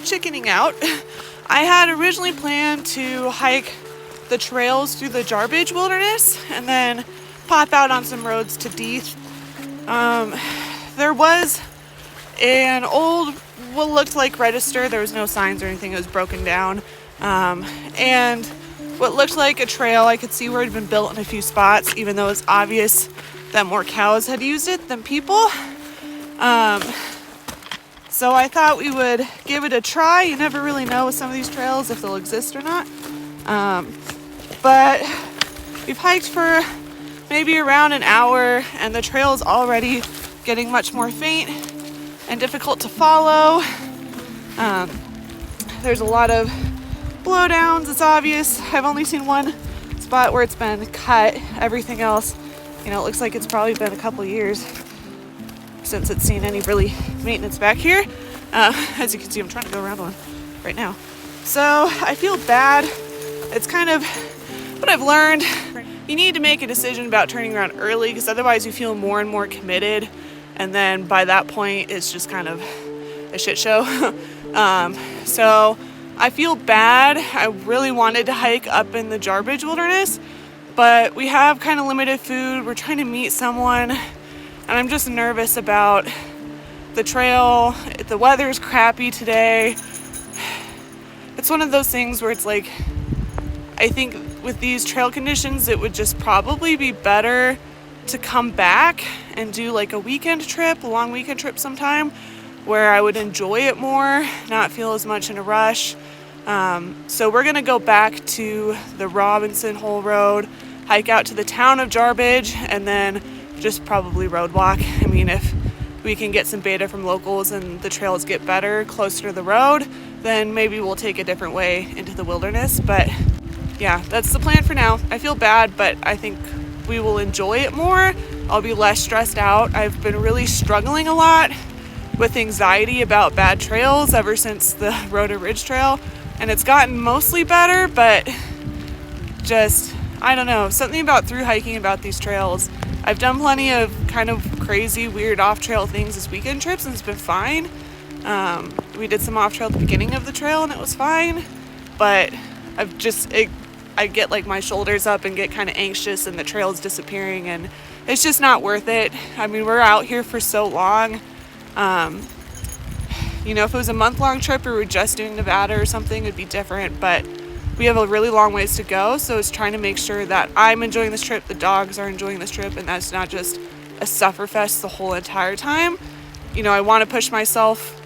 chickening out. I had originally planned to hike the trails through the Jarbidge wilderness and then pop out on some roads to Deeth. There was an old, what looked like register. There was no signs or anything. It was broken down. And what looked like a trail I could see where it had been built in a few spots, even though it's obvious that more cows had used it than people. So I thought we would give it a try. You never really know with some of these trails if they'll exist or not. But we've hiked for maybe around an hour, and the trail is already getting much more faint and difficult to follow. There's a lot of blowdowns, it's obvious. I've only seen one spot where it's been cut. Everything else, it looks like it's probably been a couple years since it's seen any really maintenance back here. As you can see, I'm trying to go around one right now. So I feel bad. It's kind of what I've learned. You need to make a decision about turning around early, because otherwise you feel more and more committed, and then by that point it's just kind of a shit show. So I feel bad. I really wanted to hike up in the Jarbidge wilderness, but we have kind of limited food. We're trying to meet someone, and I'm just nervous about the trail. The weather's crappy today. It's one of those things where it's like, I think with these trail conditions, it would just probably be better to come back and do like a weekend trip, a long weekend trip sometime, where I would enjoy it more, not feel as much in a rush. So we're gonna go back to the Robinson Hole Road, hike out to the town of Jarbidge, and then just probably road walk. I mean, if we can get some beta from locals and the trails get better closer to the road, then maybe we'll take a different way into the wilderness. But yeah, that's the plan for now. I feel bad, but I think we will enjoy it more. I'll be less stressed out. I've been really struggling a lot with anxiety about bad trails ever since the Rhoda Ridge Trail, and it's gotten mostly better, but just, I don't know, something about through hiking about these trails. I've done plenty of kind of crazy, weird off-trail things as weekend trips, and it's been fine. We did some off-trail at the beginning of the trail, and it was fine, but I get like my shoulders up and get kind of anxious, and the trail is disappearing, and it's just not worth it. I mean, we're out here for so long. If it was a month-long trip or we're just doing Nevada or something, it'd be different, but we have a really long ways to go, so it's trying to make sure that I'm enjoying this trip, the dogs are enjoying this trip, and that's not just a sufferfest the whole entire time. I want to push myself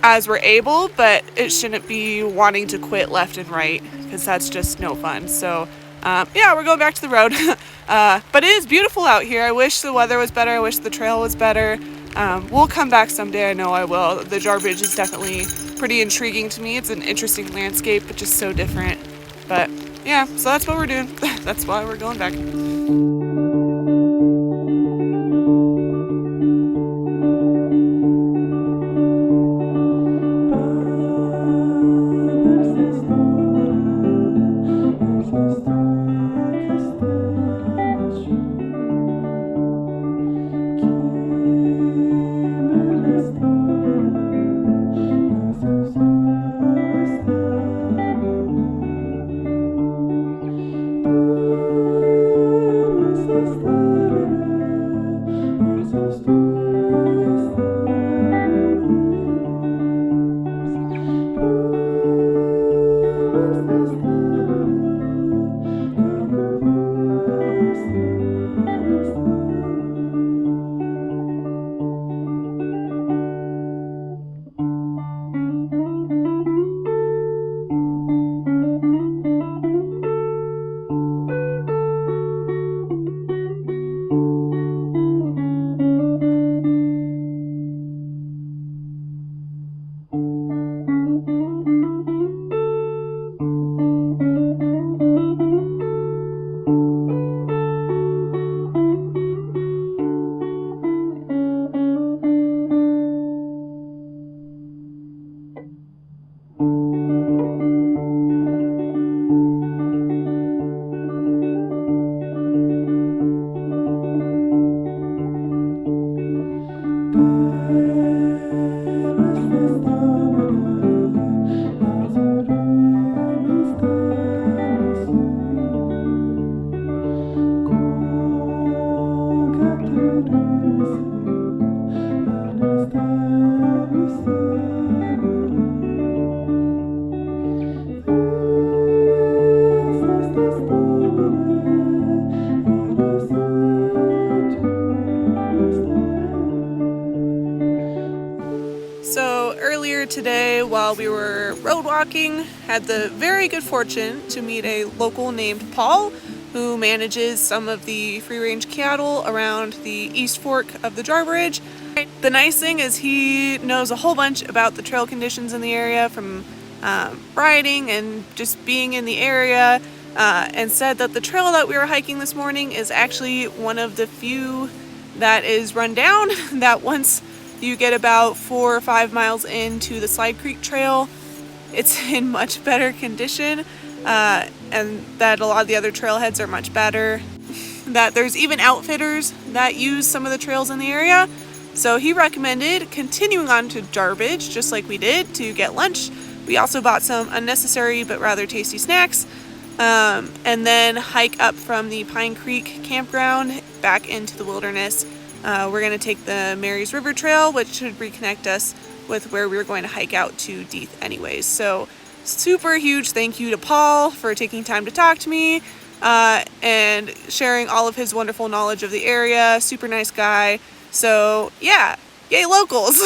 as we're able, but it shouldn't be wanting to quit left and right, because that's just no fun. So yeah, we're going back to the road. But it is beautiful out here. I wish the weather was better. I wish the trail was better. We'll come back someday. I know I will. The Jarbidge is definitely pretty intriguing to me. It's an interesting landscape, but just so different. But yeah, so that's what we're doing. That's why we're going back. today while we were road walking. Had the very good fortune to meet a local named Paul who manages some of the free-range cattle around the East Fork of the Jarbidge. The nice thing is he knows a whole bunch about the trail conditions in the area from riding and just being in the area, and said that the trail that we were hiking this morning is actually one of the few that is run down, that once you get about 4 or 5 miles into the Slide Creek Trail, it's in much better condition, and that a lot of the other trailheads are much better. That there's even outfitters that use some of the trails in the area. So he recommended continuing on to Jarbidge, just like we did, to get lunch. We also bought some unnecessary but rather tasty snacks, and then hike up from the Pine Creek campground back into the wilderness. We're going to take the Mary's River Trail, which should reconnect us with where we were going to hike out to Deeth anyways. So super huge thank you to Paul for taking time to talk to me and sharing all of his wonderful knowledge of the area. Super nice guy. So yeah, yay locals!